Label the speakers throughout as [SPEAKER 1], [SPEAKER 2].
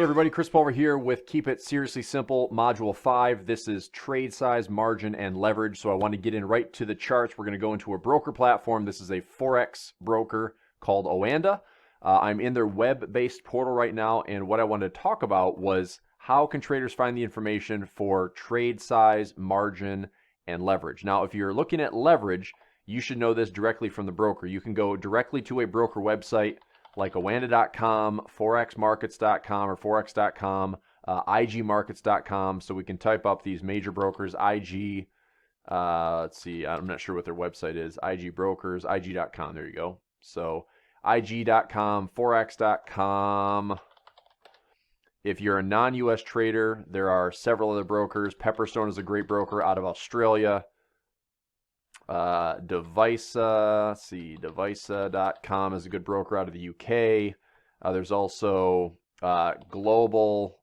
[SPEAKER 1] everybody, Chris Pulver here with Keep It Seriously Simple Module 5. This is trade size, margin, and leverage. So I want to get in right to the charts. We're going to go into a broker platform. This is a Forex broker called AUDNZD. I'm in their web-based portal right now, and what I wanted to talk about was how can traders find the information for trade size, margin, and leverage. Now, if you're looking at leverage, you should know this directly from the broker. You can go directly to a broker website like AUDNZD.com, forexmarkets.com or forex.com, igmarkets.com. So we can type up these major brokers, IG, let's see, I'm not sure what their website is, IG brokers, IG.com, there you go. So IG.com, forex.com. If you're a non-US trader, there are several other brokers. Pepperstone is a great broker out of Australia. Devisa, devisa.com is a good broker out of the UK. There's also Global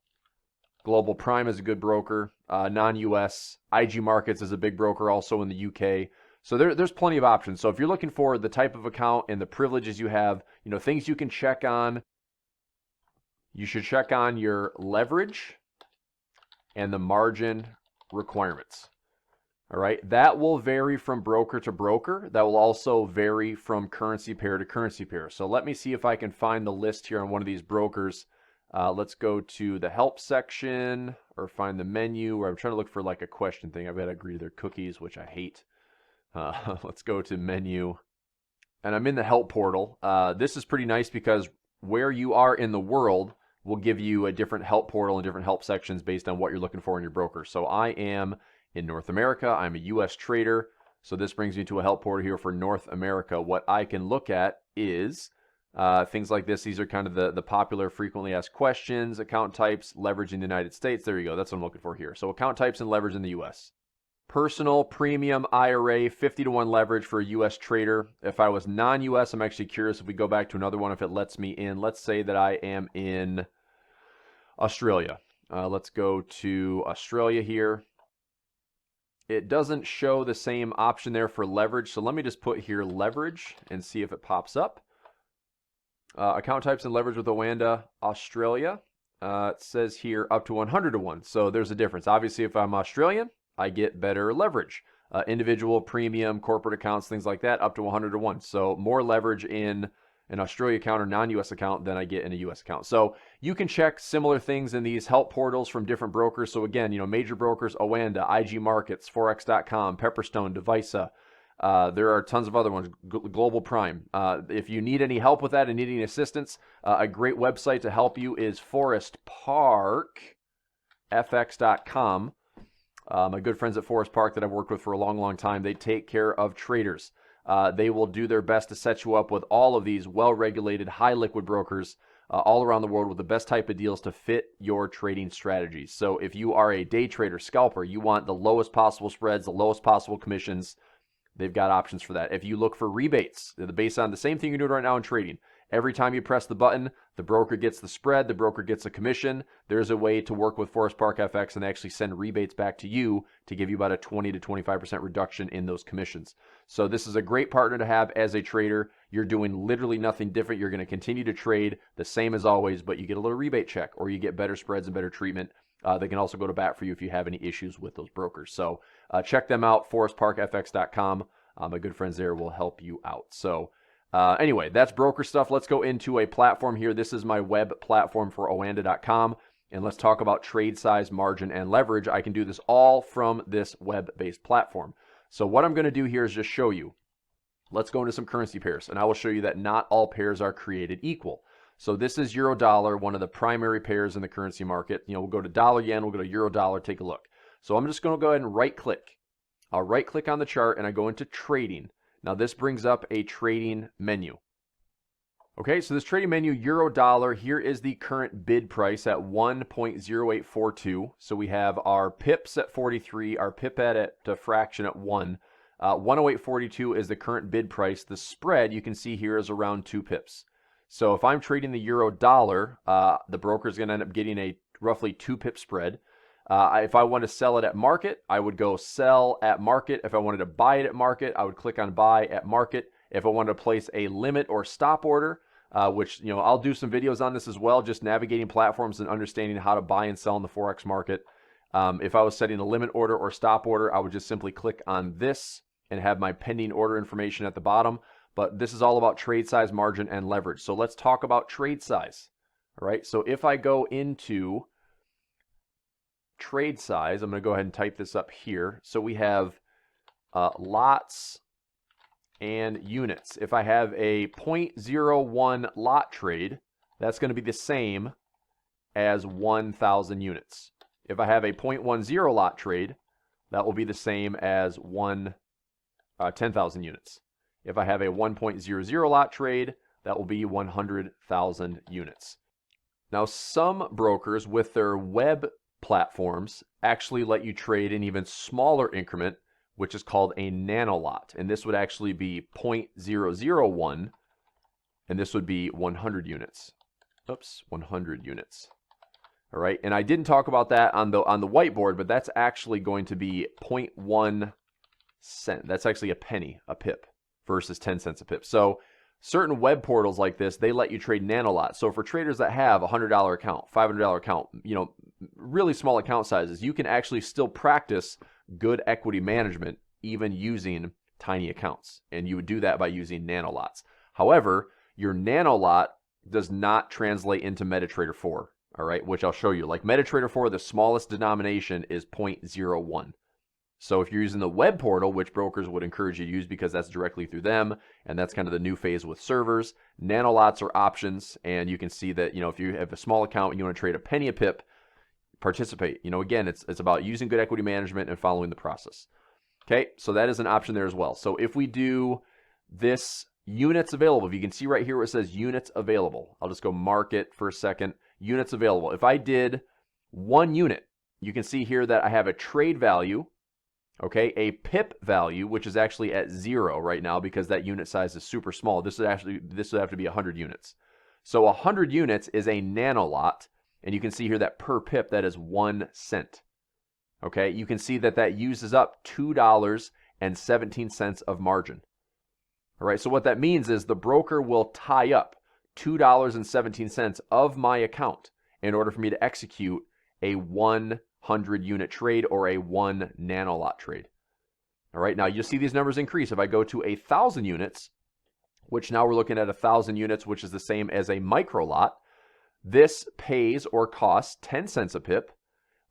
[SPEAKER 1] Prime is a good broker, non-US. IG Markets is a big broker also in the UK. So there's plenty of options. So if you're looking for the type of account and the privileges you have, things you can check on, you should check on your leverage and the margin requirements. All right, that will vary from broker to broker. That will also vary from currency pair to currency pair. So let me see if I can find the list here on one of these brokers. Let's go to the help section or find the menu where I'm trying to look for like a question thing. I've got to agree to their cookies, which I hate. Let's go to menu. And I'm in the help portal. This is pretty nice because where you are in the world will give you a different help portal and different help sections based on what you're looking for in your broker. So I am in North America. I'm a US trader. So this brings me to a help portal here for North America. What I can look at is things like this. These are kind of the popular frequently asked questions, account types, leverage in the United States. There you go. That's what I'm looking for here. So account types and leverage in the US. Personal premium IRA, 50-to-1 leverage for a US trader. If I was non-US, I'm actually curious if we go back to another one, if it lets me in. Let's say that I am in Australia. Let's go to Australia here. It doesn't show the same option there for leverage. So let me just put here leverage and see if it pops up. Account types and leverage with AUDNZD, Australia. It says here up to 100-to-1. So there's a difference. Obviously, if I'm Australian, I get better leverage. Individual, premium, corporate accounts, things like that, up to 100-to-1. So more leverage in an Australia account or non-US account than I get in a US account. So you can check similar things in these help portals from different brokers. So again, major brokers, AUDNZD, IG Markets, Forex.com, Pepperstone, Devisa. There are tons of other ones, Global Prime. If you need any help with that and need any assistance, a great website to help you is forestparkfx.com. My good friends at Forest Park that I've worked with for a long, long time, they take care of traders. They will do their best to set you up with all of these well-regulated, high-liquid brokers all around the world with the best type of deals to fit your trading strategies. So if you are a day trader, scalper, you want the lowest possible spreads, the lowest possible commissions, they've got options for that. If you look for rebates, they're based on the same thing you're doing right now in trading. Every time you press the button, the broker gets the spread, the broker gets a commission. There's a way to work with Forest Park FX and actually send rebates back to you to give you about a 20 to 25% reduction in those commissions. So this is a great partner to have as a trader. You're doing literally nothing different. You're going to continue to trade the same as always, but you get a little rebate check or you get better spreads and better treatment. They can also go to bat for you if you have any issues with those brokers. So check them out, forestparkfx.com. My good friends there will help you out. So anyway, that's broker stuff. Let's go into a platform here. This is my web platform for AUDNZD.com. And let's talk about trade size, margin, and leverage. I can do this all from this web-based platform. So what I'm going to do here is just show you. Let's go into some currency pairs. And I will show you that not all pairs are created equal. So this is euro dollar, one of the primary pairs in the currency market. We'll go to dollar yen, we'll go to euro dollar, take a look. So I'm just going to go ahead and right click. I'll right click on the chart and I go into trading. Now this brings up a trading menu. Okay, so this trading menu, euro dollar, here is the current bid price at 1.0842. So we have our pips at 43, our pip at a fraction at 1. 108.42 is the current bid price. The spread you can see here is around 2 pips. So if I'm trading the euro dollar, the broker is going to end up getting a roughly 2 pip spread. If I want to sell it at market, I would go sell at market. If I wanted to buy it at market, I would click on buy at market. If I wanted to place a limit or stop order, which, I'll do some videos on this as well, just navigating platforms and understanding how to buy and sell in the Forex market. If I was setting a limit order or stop order, I would just simply click on this and have my pending order information at the bottom. But this is all about trade size, margin, and leverage. So let's talk about trade size. All right, so if I go into trade size, I'm going to go ahead and type this up here. So we have lots and units. If I have a 0.01 lot trade, that's going to be the same as 1,000 units. If I have a 0.10 lot trade, that will be the same as 10,000 units. If I have a 1.00 lot trade, that will be 100,000 units. Now, some brokers with their web platforms actually let you trade an even smaller increment, which is called a nano lot. And this would actually be 0.001, and this would be 100 units. Oops, 100 units. All right, and I didn't talk about that on the whiteboard, but that's actually going to be 0.1 cent. That's actually a penny, a pip, versus 10 cents a pip. So certain web portals like this, they let you trade nano lots. So for traders that have a $100 account, $500 account, really small account sizes, you can actually still practice good equity management even using tiny accounts. And you would do that by using nano lots. However, your nano lot does not translate into MetaTrader 4, all right, which I'll show you. Like MetaTrader 4, the smallest denomination is 0.01. So if you're using the web portal, which brokers would encourage you to use because that's directly through them, and that's kind of the new phase with servers, nano lots are options, and you can see that, if you have a small account and you want to trade a penny a pip, participate. Again, it's about using good equity management and following the process. Okay, so that is an option there as well. So if we do this units available, if you can see right here where it says units available, I'll just go mark it for a second. Units available. If I did 1 unit, you can see here that I have a trade value, okay, a pip value, which is actually at 0 right now because that unit size is super small. This would have to be 100 units. So 100 units is a nano lot, and you can see here that per pip, that is 1 cent. Okay, you can see that uses up $2.17 of margin. All right, so what that means is the broker will tie up $2.17 of my account in order for me to execute a 100 unit trade or a 1 nano lot trade. All right, now you'll see these numbers increase. If I go to 1,000 units, which now we're looking at 1,000 units, which is the same as a micro lot, this pays or costs 10 cents a pip.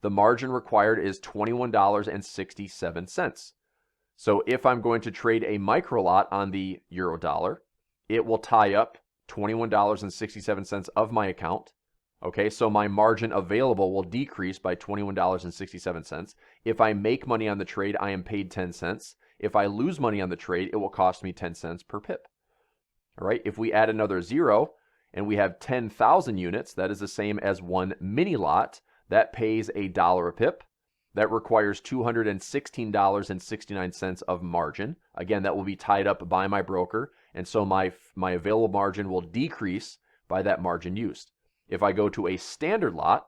[SPEAKER 1] The margin required is $21.67. So if I'm going to trade a micro lot on the euro dollar, it will tie up $21.67 of my account. Okay, so my margin available will decrease by $21.67. If I make money on the trade, I am paid 10 cents. If I lose money on the trade, it will cost me 10 cents per pip. All right, if we add another 0 and we have 10,000 units, that is the same as 1 mini lot. That pays $1 a pip. That requires $216.69 of margin. Again, that will be tied up by my broker, and so my available margin will decrease by that margin used. If I go to a standard lot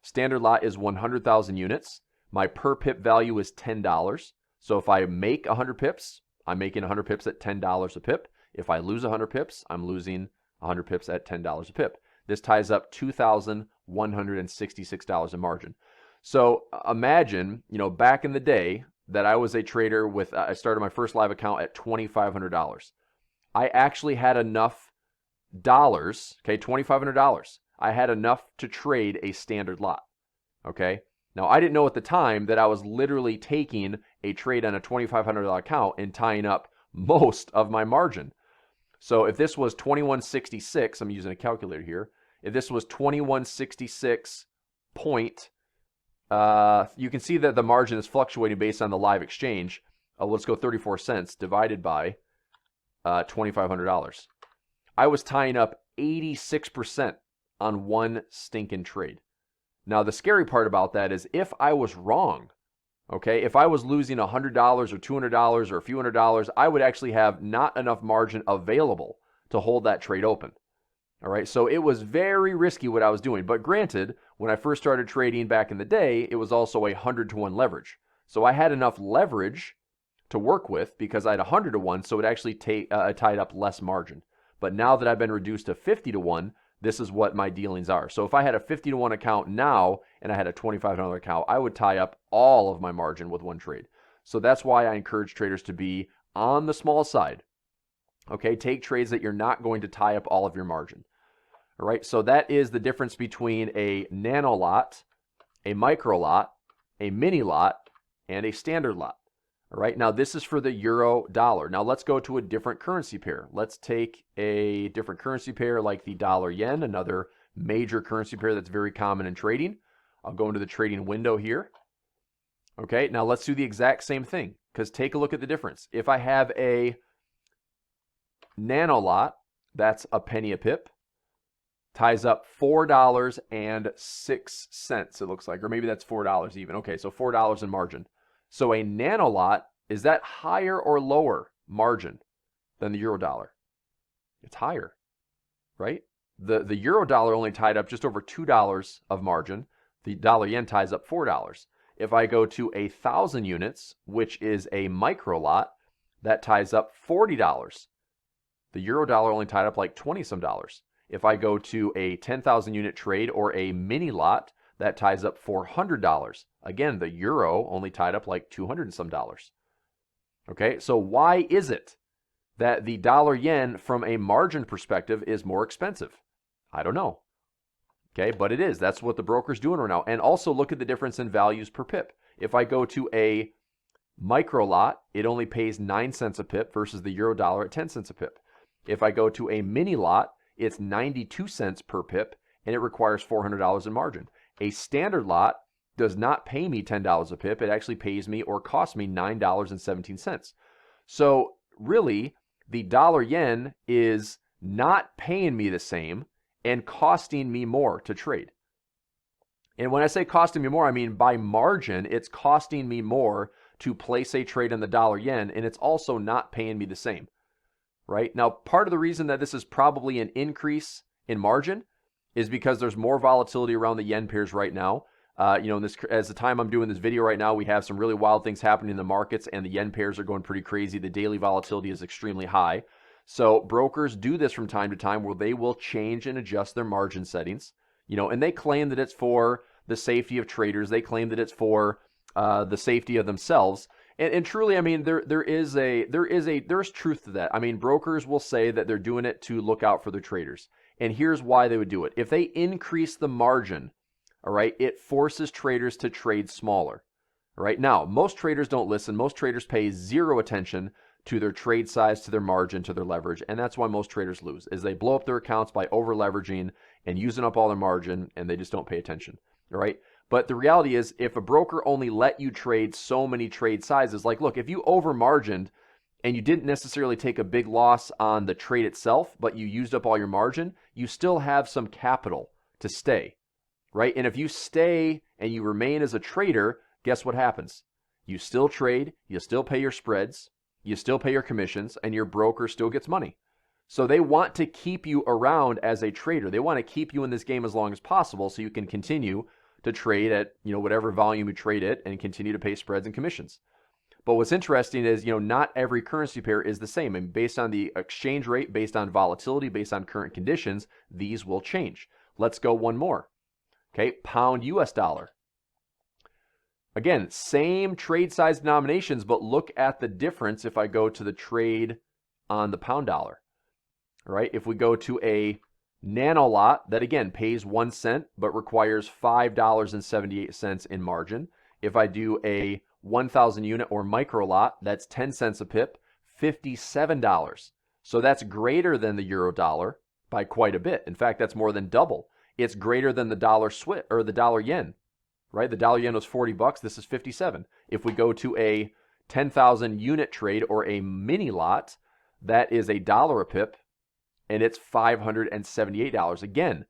[SPEAKER 1] is 100,000 units. My per pip value is $10. So if I make 100 pips, I'm making 100 pips at $10 a pip. If I lose 100 pips, I'm losing 100 pips at $10 a pip. This ties up $2,166 in margin. So imagine, back in the day that I was a trader with, I started my first live account at $2,500. I actually had enough dollars, okay, $2,500. I had enough to trade a standard lot, okay? Now, I didn't know at the time that I was literally taking a trade on a $2,500 account and tying up most of my margin. So if this was 2166, I'm using a calculator here. If this was 2166 point, you can see that the margin is fluctuating based on the live exchange. Let's go 34 cents divided by $2,500. I was tying up 86% on one stinking trade. Now, the scary part about that is if I was wrong, okay, if I was losing $100 or $200 or a few $100s, I would actually have not enough margin available to hold that trade open. All right, so it was very risky what I was doing. But granted, when I first started trading back in the day, it was also 100-to-1 leverage. So I had enough leverage to work with because I had 100-to-1, so it actually tied up less margin. But now that I've been reduced to 50 to 1, this is what my dealings are. So if I had a 50 to 1 account now and I had a $25 account, I would tie up all of my margin with one trade. So that's why I encourage traders to be on the small side. Okay, take trades that you're not going to tie up all of your margin. All right, so that is the difference between a nano lot, a micro lot, a mini lot, and a standard lot. All right, now this is for the euro dollar. Now let's go to a different currency pair. Let's take a different currency pair like the dollar yen, another major currency pair that's very common in trading. I'll go into the trading window here. Okay, now let's do the exact same thing, because take a look at the difference. If I have a nano lot, that's a penny a pip, ties up $4.06, it looks like, or maybe that's $4 even. Okay, so $4 in margin. So a nano lot, is that higher or lower margin than the euro dollar? It's higher, right? The euro dollar only tied up just over $2 of margin. The dollar yen ties up $4. If I go to 1,000 units, which is a micro lot, that ties up $40. The euro dollar only tied up like 20 some dollars. If I go to a 10,000 unit trade or a mini lot, that ties up $400. Again, the euro only tied up like 200 and some dollars. Okay, so why is it that the dollar yen from a margin perspective is more expensive? I don't know. Okay, but it is. That's what the broker's doing right now. And also look at the difference in values per pip. If I go to a micro lot, it only pays 9 cents a pip versus the euro dollar at 10 cents a pip. If I go to a mini lot, it's 92 cents per pip and it requires $400 in margin. A standard lot does not pay me $10 a pip. It actually pays me or costs me $9.17. So really, the dollar yen is not paying me the same and costing me more to trade. And when I say costing me more, I mean by margin, it's costing me more to place a trade in the dollar yen, and it's also not paying me the same, right? Now, part of the reason that this is probably an increase in margin is because there's more volatility around the yen pairs right now. As the time I'm doing this video right now, we have some really wild things happening in the markets, and the yen pairs are going pretty crazy. The daily volatility is extremely high. So brokers do this from time to time where they will change and adjust their margin settings, and they claim that it's for the safety of traders. They claim that it's for the safety of themselves. And truly, I mean, there's truth to that. I mean, brokers will say that they're doing it to look out for their traders. And here's why they would do it. If they increase the margin, all right, it forces traders to trade smaller. All right. Now, most traders don't listen. Most traders pay zero attention to their trade size, to their margin, to their leverage. And that's why most traders lose, is they blow up their accounts by over leveraging and using up all their margin, and they just don't pay attention. All right. But the reality is, if a broker only let you trade so many trade sizes, like, look, if you over margined and you didn't necessarily take a big loss on the trade itself, but you used up all your margin, you still have some capital to stay, right? And if you stay and you remain as a trader, guess what happens? You still trade, you still pay your spreads, you still pay your commissions, and your broker still gets money. So they want to keep you around as a trader. They want to keep you in this game as long as possible so you can continue to trade at, whatever volume you trade at and continue to pay spreads and commissions. But what's interesting is, not every currency pair is the same. And based on the exchange rate, based on volatility, based on current conditions, these will change. Let's go one more. Okay, pound US dollar. Again, same trade size denominations, but look at the difference if I go to the trade on the pound dollar. All right, if we go to a nano lot, that again pays 1 cent, but requires $5.78 in margin. If I do a 1,000 unit or micro lot, that's 10 cents a pip, $57. So that's greater than the euro dollar by quite a bit. In fact, that's more than double. It's greater than the dollar or the dollar yen. Right? The dollar yen was $40. This is 57. If we go to a 10,000 unit trade or a mini lot, that is $1 a pip, and it's $578. Again,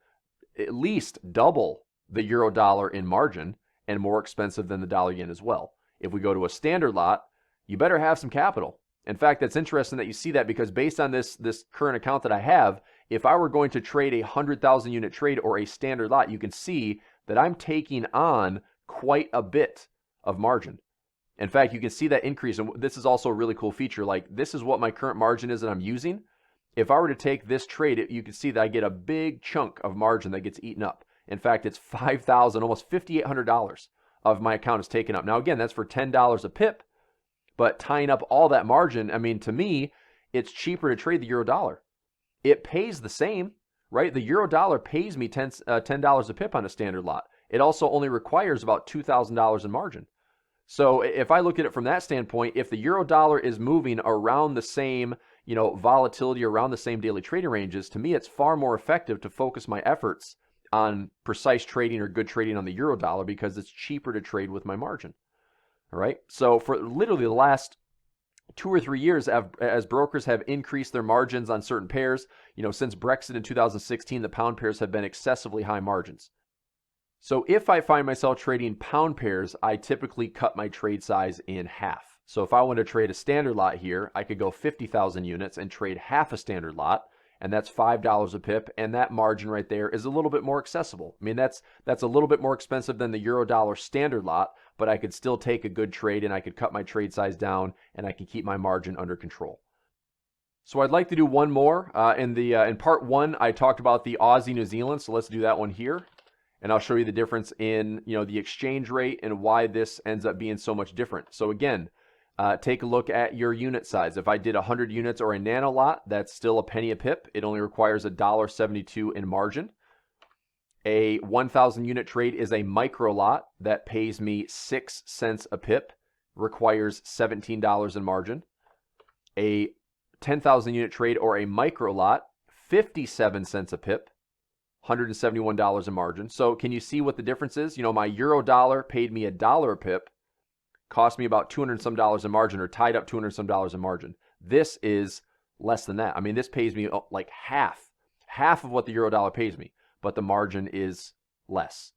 [SPEAKER 1] at least double the euro dollar in margin and more expensive than the dollar yen as well. If we go to a standard lot, you better have some capital. In fact, that's interesting that you see that, because based on this current account that I have, if I were going to trade a 100,000 unit trade or a standard lot, you can see that I'm taking on quite a bit of margin. In fact, you can see that increase. And this is also a really cool feature. Like, this is what my current margin is that I'm using. if I were to take this trade, you can see that I get a big chunk of margin that gets eaten up. In fact, it's $5,000, almost $5,800 of my account is taken up. Now, again, that's for $10 a pip, but tying up all that margin, I mean, to me, it's cheaper to trade the euro dollar. It pays the same, right? The euro dollar pays me $10 a pip on a standard lot. It also only requires about $2,000 in margin. So if I look at it from that standpoint, if the euro dollar is moving around the same, volatility, around the same daily trading ranges, to me, it's far more effective to focus my efforts on precise trading or good trading on the euro dollar because it's cheaper to trade with my margin. All right. So for literally the last 2 or 3 years, as brokers have increased their margins on certain pairs, since Brexit in 2016, the pound pairs have been excessively high margins. So if I find myself trading pound pairs, I typically cut my trade size in half. So if I want to trade a standard lot here, I could go 50,000 units and trade half a standard lot, and that's $5 a pip, and that margin right there is a little bit more accessible. I mean, that's a little bit more expensive than the euro dollar standard lot, but I could still take a good trade, and I could cut my trade size down, and I can keep my margin under control. So I'd like to do one more. In part 1, I talked about the Aussie New Zealand, so let's do that one here. And I'll show you the difference in the exchange rate and why this ends up being so much different. So again, take a look at your unit size. If I did 100 units or a nano lot, that's still a penny a pip. It only requires $1.72 in margin. A 1,000 unit trade is a micro lot that pays me 6 cents a pip, requires $17 in margin. A 10,000 unit trade or a micro lot, 57 cents a pip, $171 in margin. So can you see what the difference is? My euro dollar paid me $1 a pip, cost me about $200 some in margin, or tied up $200 some in margin. This is less than that. I mean, this pays me like half of what the euro dollar pays me, but the margin is less.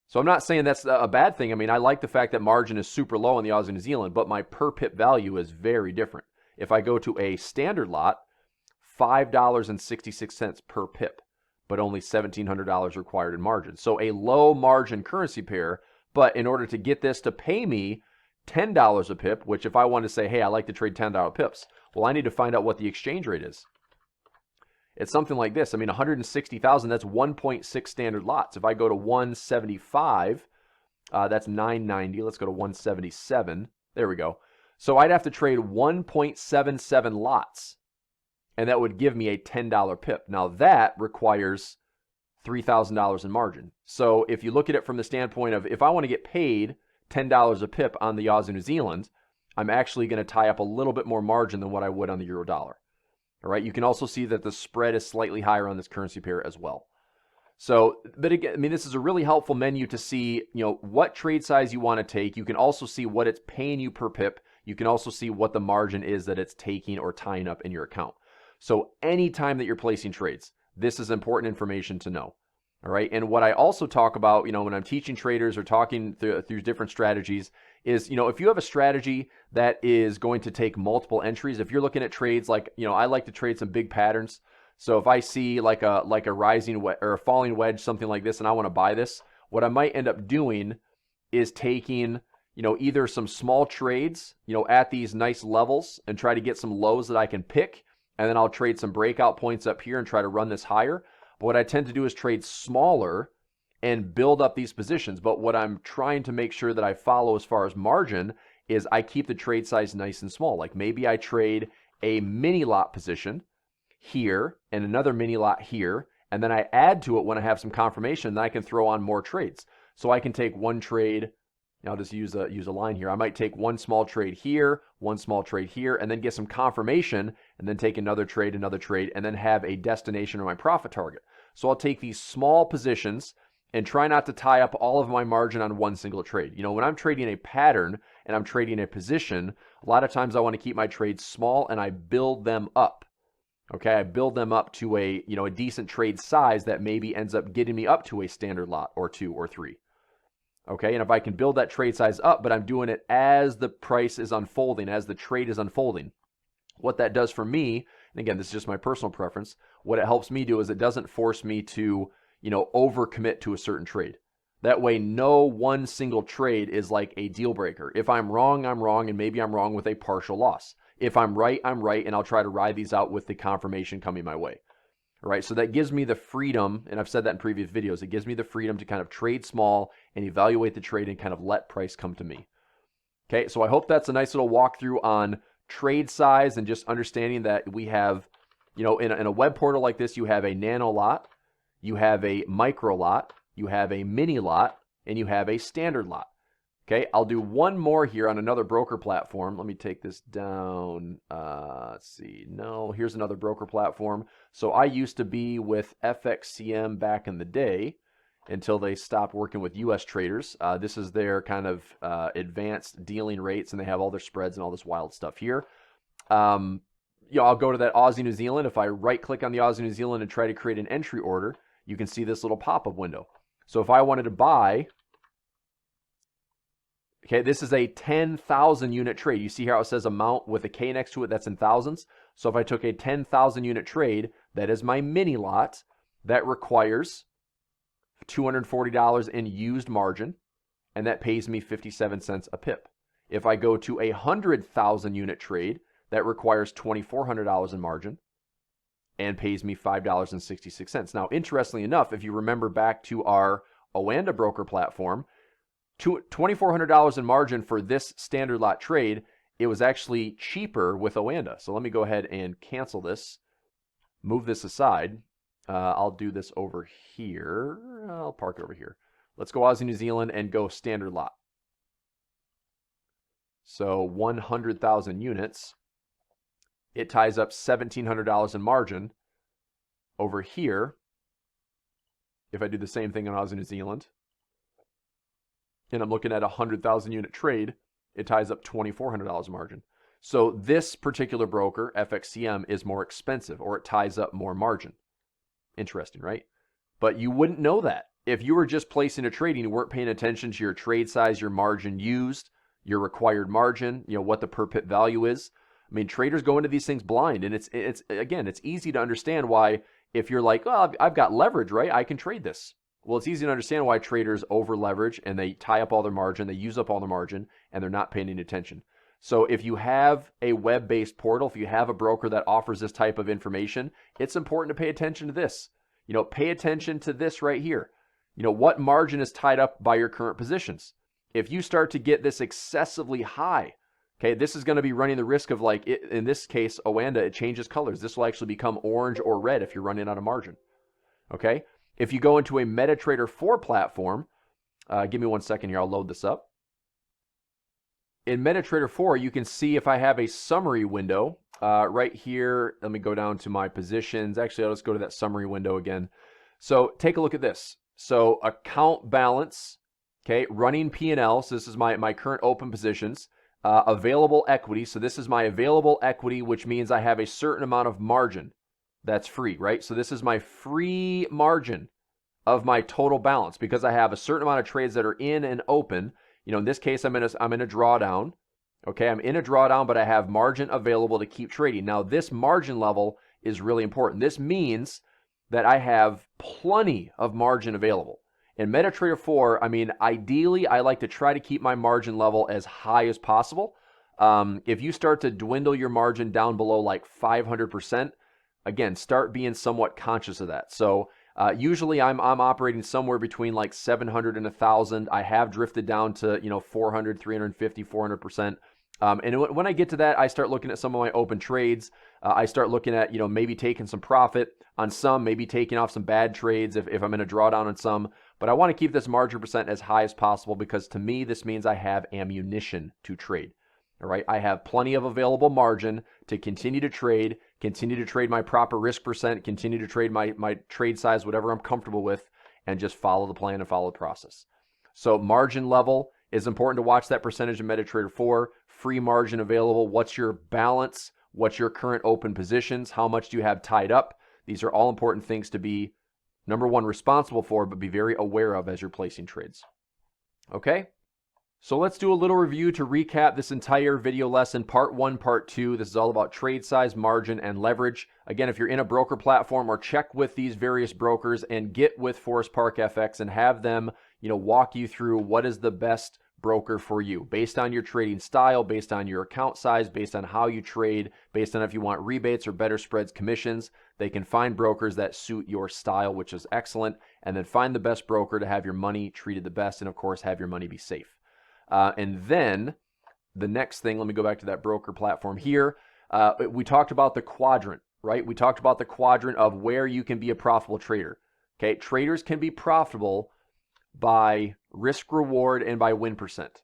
[SPEAKER 1] So I'm not saying that's a bad thing. I mean, I like the fact that margin is super low in the Aussie New Zealand, but my per pip value is very different. If I go to a standard lot, $5.66 per pip, but only $1,700 required in margin. So a low margin currency pair, but in order to get this to pay me $10 a pip, which if I want to say, hey, I like to trade $10 pips, well, I need to find out what the exchange rate is. It's something like this. I mean, 160,000, that's 1.6 standard lots. If I go to 175, that's 990. Let's go to 177. There we go. So I'd have to trade 1.77 lots, and that would give me a $10 pip. Now that requires $3,000 in margin. So if you look at it from the standpoint of if I want to get paid $10 a pip on the Aussie New Zealand, I'm actually going to tie up a little bit more margin than what I would on the euro dollar. All right. You can also see that the spread is slightly higher on this currency pair as well. So, but again, I mean, this is a really helpful menu to see, what trade size you want to take. You can also see what it's paying you per pip. You can also see what the margin is that it's taking or tying up in your account. So anytime that you're placing trades, this is important information to know. All right. And what I also talk about, when I'm teaching traders or talking through different strategies is, if you have a strategy that is going to take multiple entries, if you're looking at trades like, I like to trade some big patterns. So if I see like a rising or a falling wedge, something like this, and I want to buy this, what I might end up doing is taking, either some small trades, at these nice levels and try to get some lows that I can pick. And then I'll trade some breakout points up here and try to run this higher. But what I tend to do is trade smaller and build up these positions. But what I'm trying to make sure that I follow as far as margin is I keep the trade size nice and small. Like maybe I trade a mini lot position here and another mini lot here. And then I add to it when I have some confirmation, then I can throw on more trades. So I can take one trade. I'll just use a line here. I might take one small trade here, one small trade here, and then get some confirmation, and then take another trade, and then have a destination or my profit target. So I'll take these small positions and try not to tie up all of my margin on one single trade. When I'm trading a pattern and I'm trading a position, a lot of times I want to keep my trades small and I build them up. Okay, I build them up to a decent trade size that maybe ends up getting me up to a standard lot or 2 or 3. Okay, and if I can build that trade size up, but I'm doing it as the price is unfolding, as the trade is unfolding, what that does for me, and again, this is just my personal preference, what it helps me do is it doesn't force me to, overcommit to a certain trade. That way, no one single trade is like a deal breaker. If I'm wrong, I'm wrong, and maybe I'm wrong with a partial loss. If I'm right, I'm right, and I'll try to ride these out with the confirmation coming my way. All right, so that gives me the freedom, and I've said that in previous videos, it gives me the freedom to kind of trade small and evaluate the trade and kind of let price come to me. Okay, so I hope that's a nice little walkthrough on trade size and just understanding that we have, in a web portal like this, you have a nano lot, you have a micro lot, you have a mini lot, and you have a standard lot. Okay, I'll do one more here on another broker platform. Let me take this down. Let's see. No, here's another broker platform. So I used to be with FXCM back in the day until they stopped working with US traders. This is their kind of advanced dealing rates, and they have all their spreads and all this wild stuff here. I'll go to that Aussie New Zealand. If I right-click on the Aussie New Zealand and try to create an entry order, you can see this little pop-up window. So if I wanted to buy... Okay, this is a 10,000 unit trade. You see how it says amount with a K next to it, that's in thousands. So if I took a 10,000 unit trade, that is my mini lot, that requires $240 in used margin, and that pays me 57 cents a pip. If I go to a 100,000 unit trade, that requires $2,400 in margin and pays me $5.66. Now, interestingly enough, if you remember back to our AUDNZD broker platform, $2,400 in margin for this standard lot trade, it was actually cheaper with AUDNZD. So let me go ahead and cancel this, move this aside. I'll do this over here. I'll park it over here. Let's go Aussie New Zealand and go standard lot. So 100,000 units. It ties up $1,700 in margin. Over here, if I do the same thing on Aussie New Zealand, and I'm looking at a 100,000 unit trade, it ties up $2,400 margin. So this particular broker, FXCM, is more expensive, or it ties up more margin. Interesting, right? But you wouldn't know that. If you were just placing a trade and you weren't paying attention to your trade size, your margin used, your required margin, what the per pip value is. I mean, traders go into these things blind, and it's easy to understand why if you're like, oh, I've got leverage, right? I can trade this. Well, it's easy to understand why traders over leverage and they tie up all their margin, they use up all their margin, and they're not paying any attention. So if you have a web-based portal, if you have a broker that offers this type of information, it's important to pay attention to this. Pay attention to this right here. What margin is tied up by your current positions. If you start to get this excessively high, okay, this is going to be running the risk of, like, in this case, AUDNZD, it changes colors. This will actually become orange or red if you're running out of margin, okay? If you go into a MetaTrader 4 platform, give me 1 second here, I'll load this up. In MetaTrader 4, you can see if I have a summary window right here. Let me go down to my positions. Actually, I'll just go to that summary window again. So take a look at this. So account balance, okay, running P&L. So this is my current open positions. Available equity. So this is my available equity, which means I have a certain amount of margin. That's free, right? So this is my free margin of my total balance because I have a certain amount of trades that are in and open. In this case, I'm in a drawdown. Okay, I'm in a drawdown, but I have margin available to keep trading. Now, this margin level is really important. This means that I have plenty of margin available. In MetaTrader 4, ideally, I like to try to keep my margin level as high as possible. If you start to dwindle your margin down below like 500%, again, start being somewhat conscious of that. So usually I'm operating somewhere between like 700 and 1,000. I have drifted down to 400, 350, 400%. And when I get to that, I start looking at some of my open trades. I start looking at maybe taking some profit on some, maybe taking off some bad trades if I'm in a drawdown on some. But I want to keep this margin percent as high as possible because to me this means I have ammunition to trade. All right, I have plenty of available margin to continue to trade my proper risk percent, continue to trade my trade size, whatever I'm comfortable with, and just follow the plan and follow the process. So margin level is important to watch that percentage in MetaTrader 4. Free margin available. What's your balance? What's your current open positions? How much do you have tied up? These are all important things to be, number one, responsible for, but be very aware of as you're placing trades. Okay? So let's do a little review to recap this entire video lesson, part 1, part 2. This is all about trade size, margin, and leverage. Again, if you're in a broker platform, or check with these various brokers and get with Forest Park FX and have them, walk you through what is the best broker for you based on your trading style, based on your account size, based on how you trade, based on if you want rebates or better spreads, commissions. They can find brokers that suit your style, which is excellent, and then find the best broker to have your money treated the best and, of course, have your money be safe. And then the next thing, let me go back to that broker platform here. We talked about the quadrant, right? We talked about the quadrant of where you can be a profitable trader. Okay, traders can be profitable by risk reward and by win percent.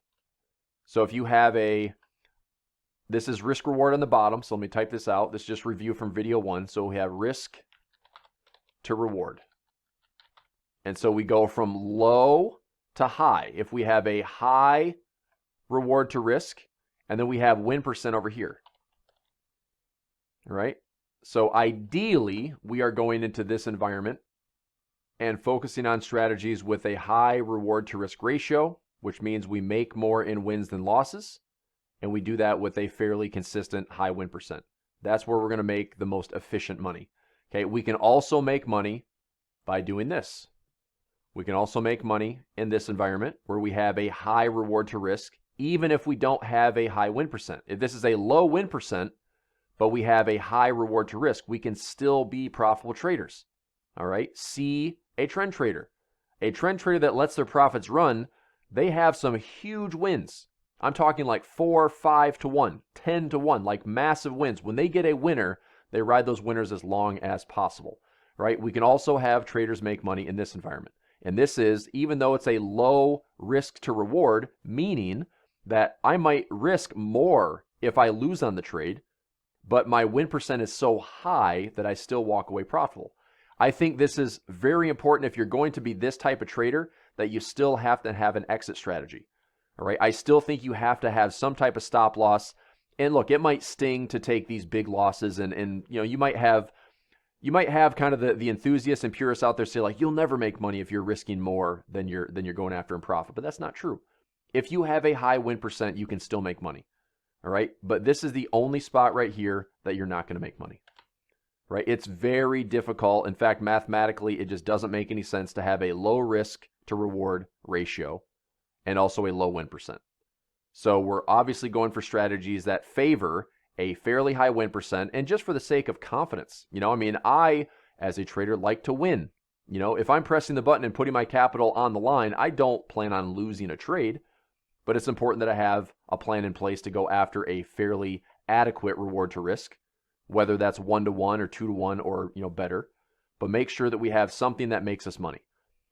[SPEAKER 1] So if you have this is risk reward on the bottom. So let me type this out. This is just review from video 1. So we have risk to reward. And so we go from low to high. If we have a high reward to risk, and then we have win percent over here. All right? So ideally, we are going into this environment and focusing on strategies with a high reward to risk ratio, which means we make more in wins than losses, and we do that with a fairly consistent high win percent. That's where we're going to make the most efficient money. Okay, we can also make money by doing this. We can also make money in this environment where we have a high reward to risk, even if we don't have a high win percent. If this is a low win percent, but we have a high reward to risk, we can still be profitable traders. All right, see a trend trader. A trend trader that lets their profits run, they have some huge wins. I'm talking like 4, 5 to 1, 10 to 1, like massive wins. When they get a winner, they ride those winners as long as possible, right? We can also have traders make money in this environment. And this is, even though it's a low risk to reward, meaning that I might risk more if I lose on the trade, but my win percent is so high that I still walk away profitable. I think this is very important if you're going to be this type of trader, that you still have to have an exit strategy. All right, I still think you have to have some type of stop loss. And look, it might sting to take these big losses, and you know, you might have kind of the enthusiasts and purists out there say like, you'll never make money if you're risking more than you're going after in profit. But that's not true. If you have a high win percent, you can still make money. All right, but this is the only spot right here that you're not going to make money. Right? It's very difficult. In fact, mathematically, it just doesn't make any sense to have a low risk to reward ratio and also a low win percent. So we're obviously going for strategies that favor a fairly high win percent, and just for the sake of confidence. You know, I mean, I, as a trader, like to win. You know, if I'm pressing the button and putting my capital on the line, I don't plan on losing a trade, but it's important that I have a plan in place to go after a fairly adequate reward to risk, whether that's 1-to-1 or 2-to-1 or, you know, better, but make sure that we have something that makes us money.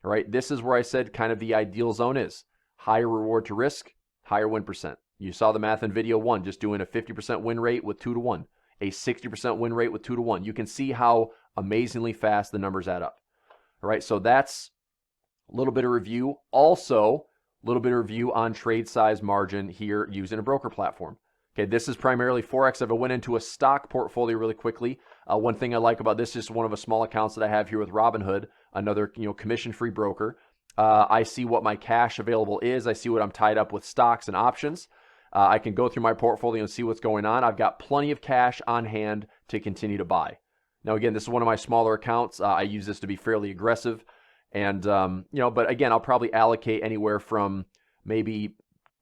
[SPEAKER 1] All right, this is where I said kind of the ideal zone is higher reward to risk, higher win percent. You saw the math in video 1, just doing a 50% win rate with 2-to-1, a 60% win rate with 2-to-1. You can see how amazingly fast the numbers add up. All right, so that's a little bit of review. Also, a little bit of review on trade size margin here using a broker platform. Okay, this is primarily Forex. If I went into a stock portfolio really quickly, one thing I like about this is one of a small accounts that I have here with Robinhood, another commission-free broker. I see what my cash available is. I see what I'm tied up with stocks and options. I can go through my portfolio and see what's going on. I've got plenty of cash on hand to continue to buy. Now, again, this is one of my smaller accounts. I use this to be fairly aggressive. And, but again, I'll probably allocate anywhere from maybe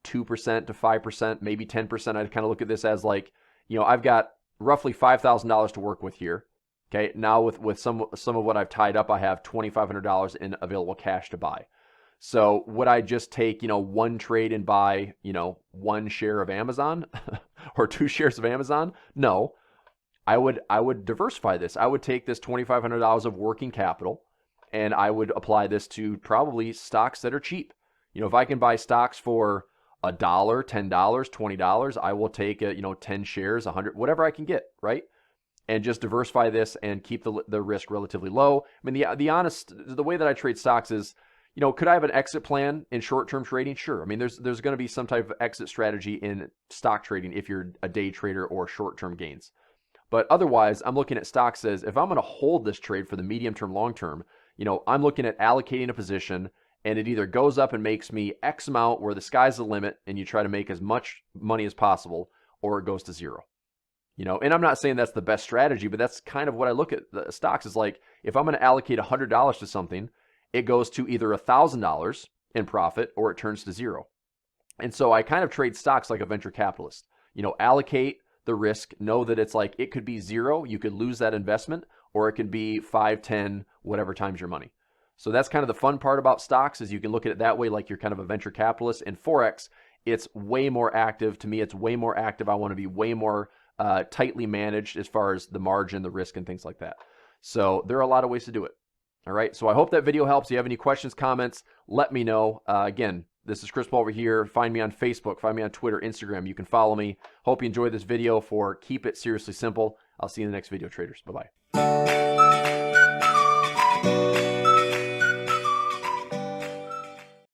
[SPEAKER 1] 2% to 5%, maybe 10%. I kind of look at this as like, I've got roughly $5,000 to work with here. Okay, now with some of what I've tied up, I have $2,500 in available cash to buy. So would I just take, one trade and buy, one share of Amazon or 2 shares of Amazon? No, I would diversify this. I would take this $2,500 of working capital and I would apply this to probably stocks that are cheap. If I can buy stocks for $1, $10, $20, I will take 10 shares, 100, whatever I can get, right? And just diversify this and keep the risk relatively low. I mean, the way that I trade stocks is, could I have an exit plan in short-term trading? Sure. I mean, there's going to be some type of exit strategy in stock trading if you're a day trader or short-term gains. But otherwise, I'm looking at stocks as if I'm going to hold this trade for the medium-term, long-term, I'm looking at allocating a position and it either goes up and makes me X amount where the sky's the limit and you try to make as much money as possible, or it goes to zero. And I'm not saying that's the best strategy, but that's kind of what I look at the stocks is like. If I'm going to allocate $100 to something, it goes to either $1,000 in profit or it turns to zero. And so I kind of trade stocks like a venture capitalist. Allocate the risk, know that it's like it could be zero, you could lose that investment, or it could be 5, 10, whatever times your money. So that's kind of the fun part about stocks is you can look at it that way, like you're kind of a venture capitalist. And Forex, it's way more active. To me, it's way more active. I want to be way more tightly managed as far as the margin, the risk, and things like that. So there are a lot of ways to do it. All right. So I hope that video helps. If you have any questions, comments, let me know. Again, this is Chris Pulver here. Find me on Facebook. Find me on Twitter, Instagram. You can follow me. Hope you enjoyed this video for Keep It Seriously Simple. I'll see you in the next video, traders. Bye-bye.